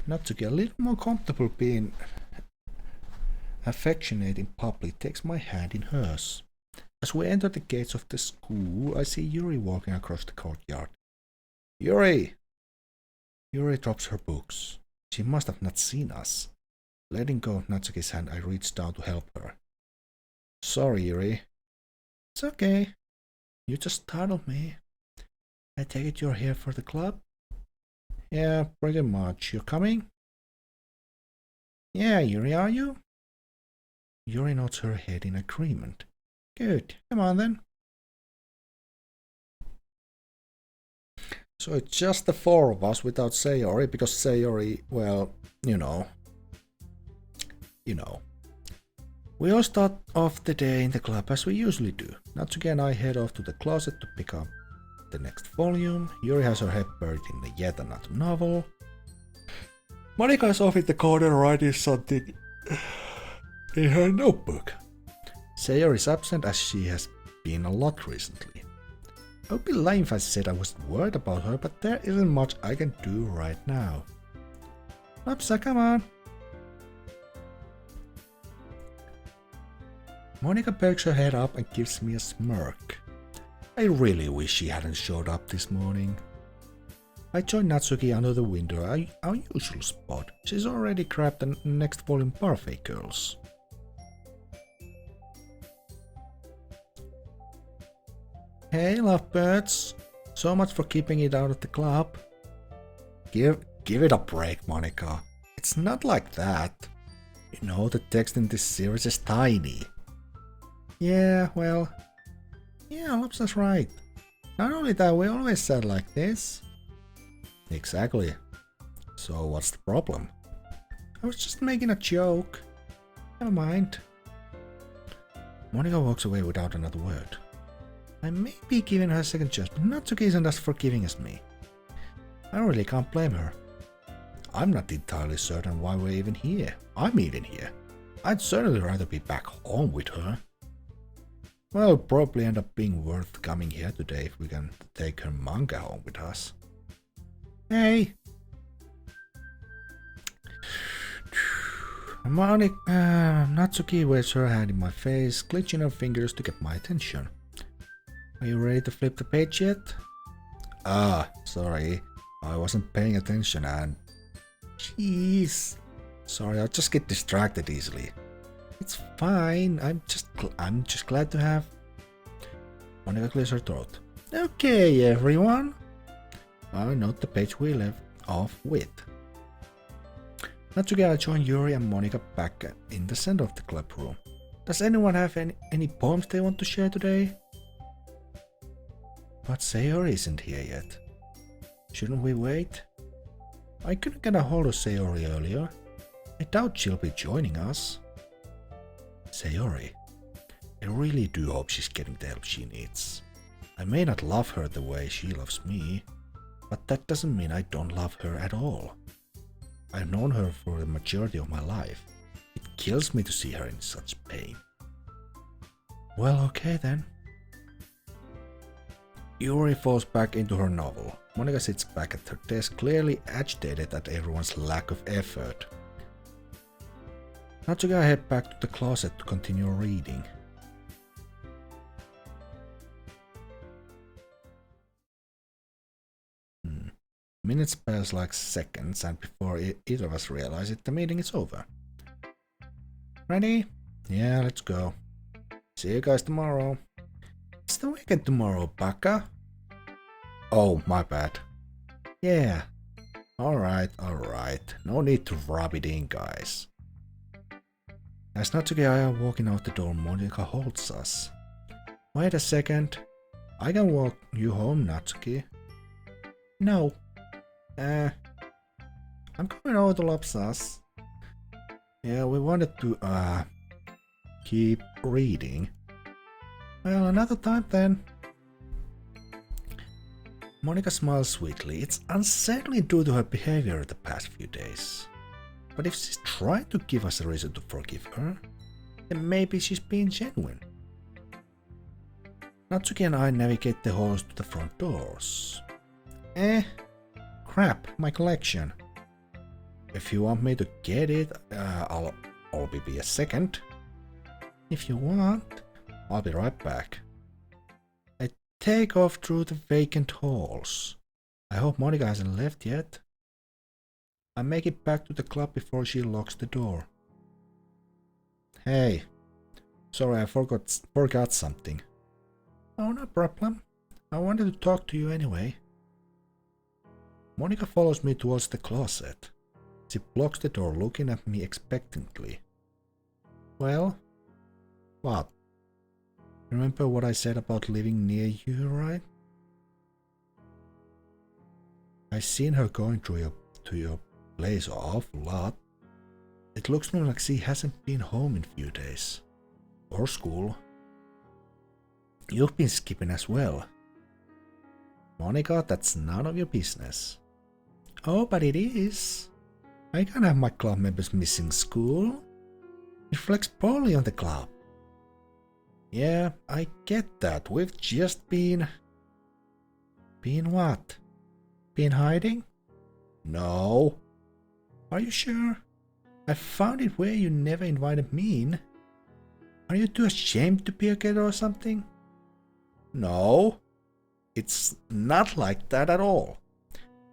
Natsuki, a little more comfortable being affectionate in public, takes my hand in hers. As we enter the gates of the school, I see Yuri walking across the courtyard. Yuri! Yuri drops her books. She must have not seen us. Letting go of Natsuki's hand, I reach down to help her. Sorry, Yuri. It's okay. You just startled me. I take it you're here for the club? Yeah, pretty much. You're coming? Yeah, Yuri, are you? Yuri nods her head in agreement. Good, come on then. So it's just the four of us without Sayori, because Sayori, well, you know. We all start off the day in the club as we usually do. Natsuki and I head off to the closet to pick up the next volume. Yuri has her head buried in yet another novel. Monika is off in the corner writing something in her notebook. Sayori is absent as she has been a lot recently. I would be lying if I said I wasn't worried about her, but there isn't much I can do right now. Lopsa, come on! Monika perks her head up and gives me a smirk. I really wish she hadn't showed up this morning. I join Natsuki under the window, our usual spot. She's already grabbed the next volume Parfait Girls. Hey, lovebirds. So much for keeping it out of the club. Give it a break, Monika. It's not like that. You know, the text in this series is tiny. Yeah, well... Yeah, Lopsa's right. Not only that, we always said like this. Exactly. So what's the problem? I was just making a joke. Never mind. Monika walks away without another word. I may be giving her a second chance, but Natsuki isn't as forgiving as me. I really can't blame her. I'm not entirely certain why we're even here. I'm even here. I'd certainly rather be back home with her. Well, it'll probably end up being worth coming here today if we can take her manga home with us. Hey! Natsuki waves her hand in my face, clenching her fingers to get my attention. Are you ready to flip the page yet? Ah, sorry. I wasn't paying attention and... Jeez. Sorry, I just get distracted easily. It's fine. I'm just glad to have... Monika clears her throat. Okay, everyone. I note the page we left off with. Natsuki and I join Yuri and Monika back in the center of the club room. Does anyone have any poems they want to share today? But Sayori isn't here yet. Shouldn't we wait? I couldn't get a hold of Sayori earlier. I doubt she'll be joining us. Sayori. I really do hope she's getting the help she needs. I may not love her the way she loves me, but that doesn't mean I don't love her at all. I've known her for the majority of my life. It kills me to see her in such pain. Well, okay then. Yuri falls back into her novel. Monika sits back at her desk, clearly agitated at everyone's lack of effort. Natsuki and I head back to the closet to continue reading. Minutes pass like seconds, and before either of us realize it, the meeting is over. Ready? Yeah, let's go. See you guys tomorrow. It's the weekend tomorrow, Baka. Oh, my bad. Yeah. Alright. No need to rub it in, guys. As Natsuki and I are walking out the door, Monika holds us. Wait a second. I can walk you home, Natsuki. No. I'm coming over to Lopsa's. Yeah, we wanted to, keep reading. Well, another time then. Monika smiles sweetly. It's uncertainly due to her behavior the past few days. But if she's trying to give us a reason to forgive her, then maybe she's being genuine. Natsuki and I navigate the halls to the front doors. Crap, my collection. If you want me to get it, I'll be a second. If you want, I'll be right back. I take off through the vacant halls. I hope Monika hasn't left yet. I make it back to the club before she locks the door. Hey, sorry, I forgot something. Oh, no problem. I wanted to talk to you anyway. Monika follows me towards the closet. She blocks the door, looking at me expectantly. Well? What? Remember what I said about living near you, right? I've seen her going to your place an awful lot. It looks to me like she hasn't been home in a few days. Or school. You've been skipping as well. Monika, that's none of your business. Oh, but it is. I can't have my club members missing school. It reflects poorly on the club. Yeah, I get that. We've just been... Been what? Been hiding? No. Are you sure? I found it where you never invited me in. Are you too ashamed to be together or something? No. It's not like that at all.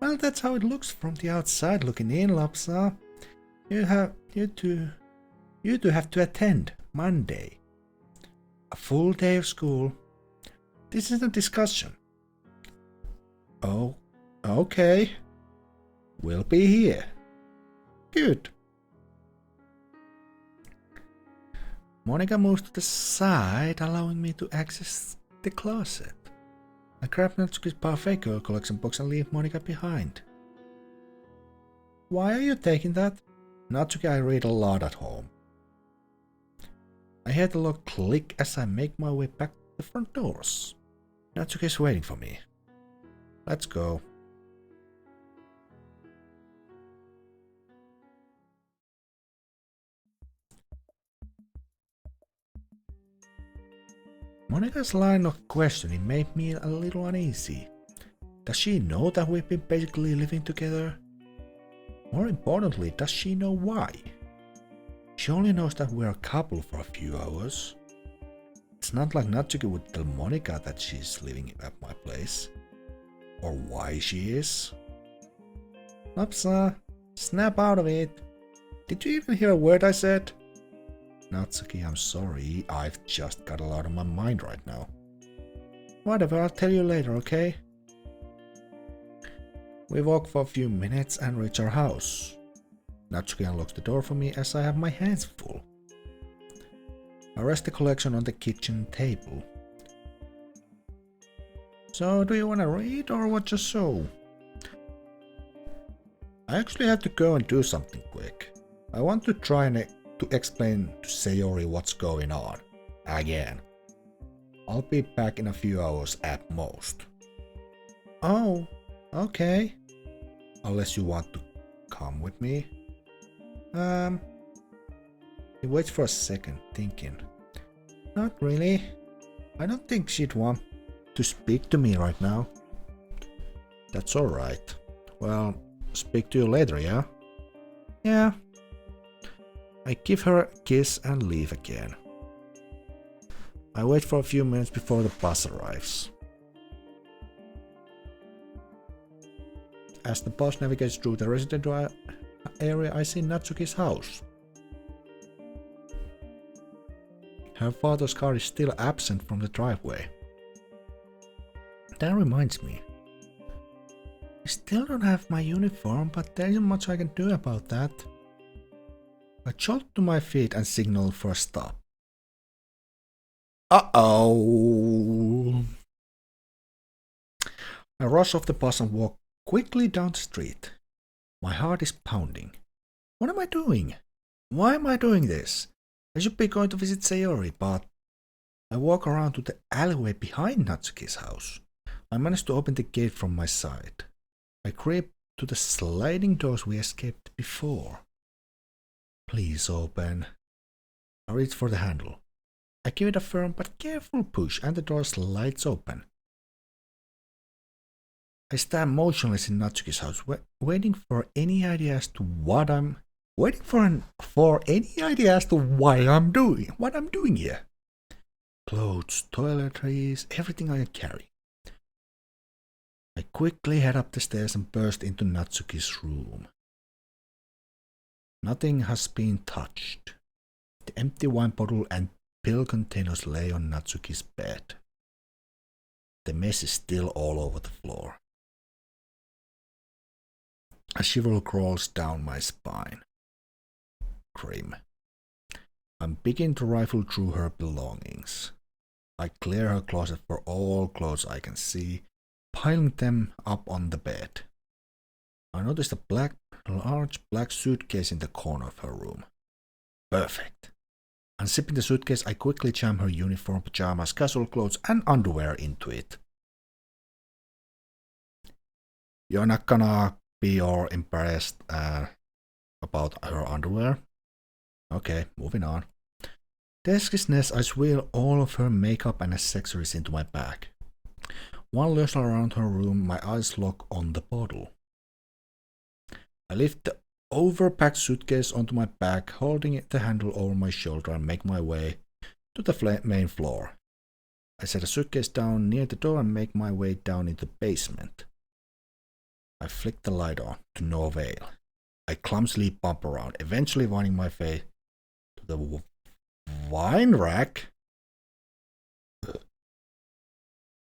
Well, that's how it looks from the outside looking in, Lopsa. You two have to attend Monday. A full day of school. This is a discussion. Oh, okay. We'll be here. Good. Monika moves to the side, allowing me to access the closet. I grab Natsuki's parfait girl collection box and leave Monika behind. Why are you taking that? Natsuki, I read a lot at home. I hear the lock click as I make my way back to the front doors. Natsuki is waiting for me. Let's go. Monika's line of questioning made me a little uneasy. Does she know that we've been basically living together? More importantly, does she know why? She only knows that we're a couple for a few hours. It's not like Natsuki would tell Monika that she's living at my place. Or why she is. Lopsa, snap out of it. Did you even hear a word I said? Natsuki, I'm sorry, I've just got a lot on my mind right now. Whatever, I'll tell you later, okay? We walk for a few minutes and reach our house. Natsuki unlocks the door for me as I have my hands full. I rest the collection on the kitchen table. So, do you want to read or what just so? I actually have to go and do something quick. I want to try and to explain to Sayori what's going on. Again. I'll be back in a few hours at most. Oh, okay. Unless you want to come with me. He waits for a second, thinking. Not really. I don't think she'd want to speak to me right now. That's alright. Well, speak to you later, yeah? Yeah. I give her a kiss and leave again. I wait for a few minutes before the bus arrives. As the bus navigates through the residential area, I see Natsuki's house. Her father's car is still absent from the driveway. That reminds me. I still don't have my uniform, but there isn't much I can do about that. I jolt to my feet and signal for a stop. Uh-oh! I rush off the bus and walk quickly down the street. My heart is pounding. What am I doing? Why am I doing this? I should be going to visit Sayori, but I walk around to the alleyway behind Natsuki's house. I manage to open the gate from my side. I creep to the sliding doors we escaped before. Please open. I reach for the handle. I give it a firm but careful push and the door slides open. I stand motionless in Natsuki's house, waiting for any idea as to what I'm waiting for any idea as to what I'm doing here. Clothes, toiletries, everything I can carry. I quickly head up the stairs and burst into Natsuki's room. Nothing has been touched. The empty wine bottle and pill containers lay on Natsuki's bed. The mess is still all over the floor. A shiver crawls down my spine. Grim. I'm beginning to rifle through her belongings. I clear her closet for all clothes I can see, piling them up on the bed. I noticed a large black suitcase in the corner of her room. Perfect. Unzipping the suitcase, I quickly jam her uniform, pajamas, casual clothes, and underwear into it. You're not gonna be all embarrassed about her underwear? Okay, moving on. Desklessness, I swirl all of her makeup and accessories into my bag. One lurch around her room, my eyes lock on the bottle. I lift the overpacked suitcase onto my back, holding the handle over my shoulder, and make my way to the main floor. I set the suitcase down near the door and make my way down into the basement. I flick the light on, to no avail. I clumsily bump around, eventually finding my way to the wine rack.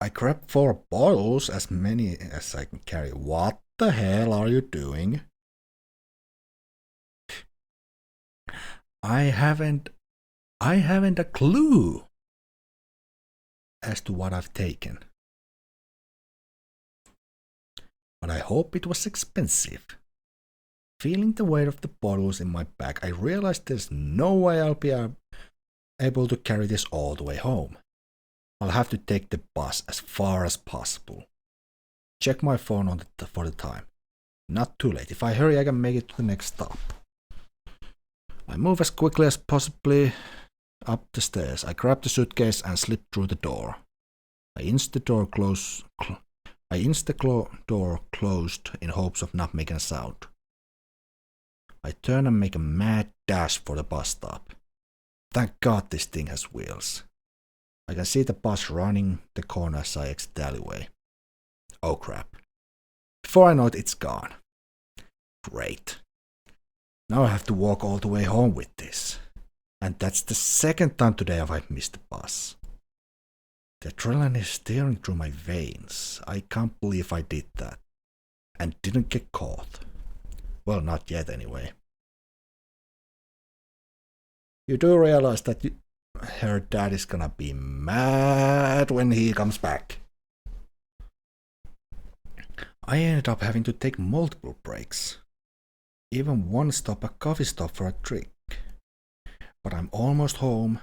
I grab 4 bottles, as many as I can carry. What the hell are you doing? I haven't a clue as to what I've taken. But I hope it was expensive. Feeling the weight of the bottles in my bag, I realize there's no way I'll be able to carry this all the way home. I'll have to take the bus as far as possible. Check my phone for the time. Not too late. If I hurry, I can make it to the next stop. I move as quickly as possibly up the stairs. I grab the suitcase and slip through the door. I inch the door closed in hopes of not making a sound. I turn and make a mad dash for the bus stop. Thank God this thing has wheels. I can see the bus running the corner as I exit the alleyway. Oh crap. Before I know it, it's gone. Great. Now I have to walk all the way home with this. And that's the second time today I've missed the bus. The adrenaline is steering through my veins. I can't believe I did that. And didn't get caught. Well, not yet anyway. You do realize that her dad is gonna be mad when he comes back. I ended up having to take multiple breaks. Even one stop at coffee stop for a drink. But I'm almost home.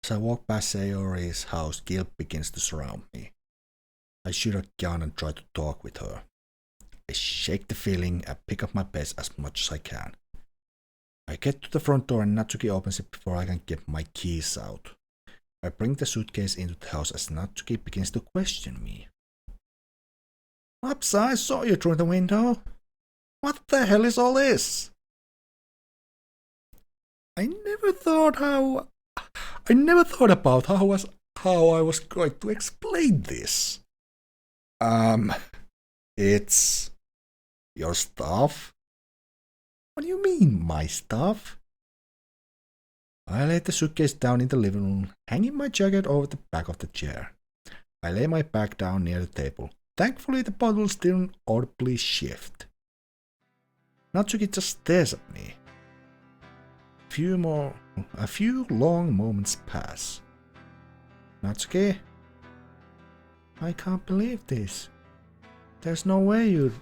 As I walk past Sayori's house, guilt begins to surround me. I shoot a gun and try to talk with her. I shake the feeling and pick up my pace as much as I can. I get to the front door and Natsuki opens it before I can get my keys out. I bring the suitcase into the house as Natsuki begins to question me. Lopsa, I saw you through the window. What the hell is all this? I never thought about how I was going to explain this. It's your stuff? What do you mean, my stuff? I lay the suitcase down in the living room, hanging my jacket over the back of the chair. I lay my bag down near the table. Thankfully, the bottles didn't audibly shift. Natsuki just stares at me. A few long moments pass. Natsuki? I can't believe this. There's no way you'd...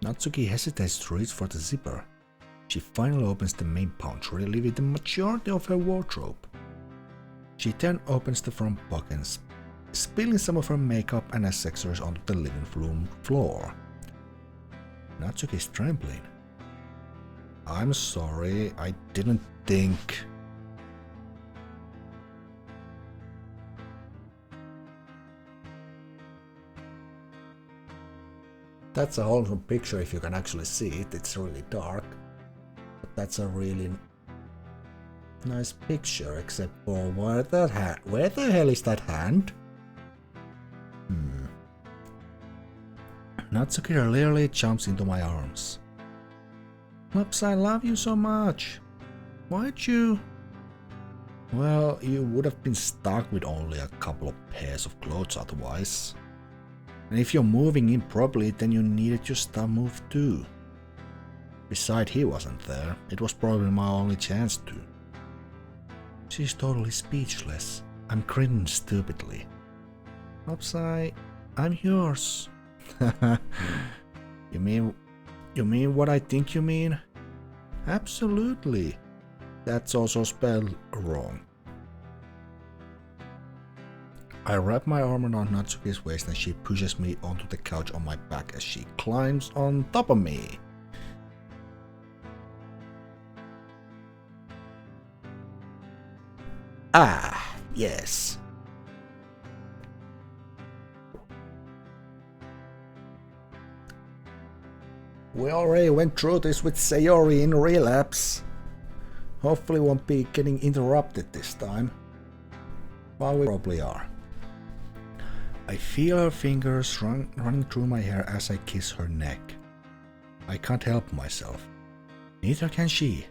Natsuki hesitates to reach for the zipper. She finally opens the main pouch, revealing the majority of her wardrobe. She then opens the front pockets, spilling some of her makeup and accessories onto the living room floor. Natsuki is trembling. I'm sorry, I didn't think... That's a wholesome picture if you can actually see it. It's really dark. But that's a really nice picture, except for where the hell is that hand? Natsuki literally jumps into my arms. Lopsa, I love you so much. Why'd you? Well, you would have been stuck with only a couple of pairs of clothes otherwise. And if you're moving improperly, then you needed your stuff moved too. Besides, he wasn't there. It was probably my only chance to. She's totally speechless. I'm grinning stupidly. Lopsa, I'm yours. You mean what I think you mean? Absolutely. That's also spelled wrong. I wrap my arm around Natsuki's waist and she pushes me onto the couch on my back as she climbs on top of me. Ah, yes. We already went through this with Sayori in Relapse. Hopefully won't be getting interrupted this time. But we probably are. I feel her fingers running through my hair as I kiss her neck. I can't help myself. Neither can she.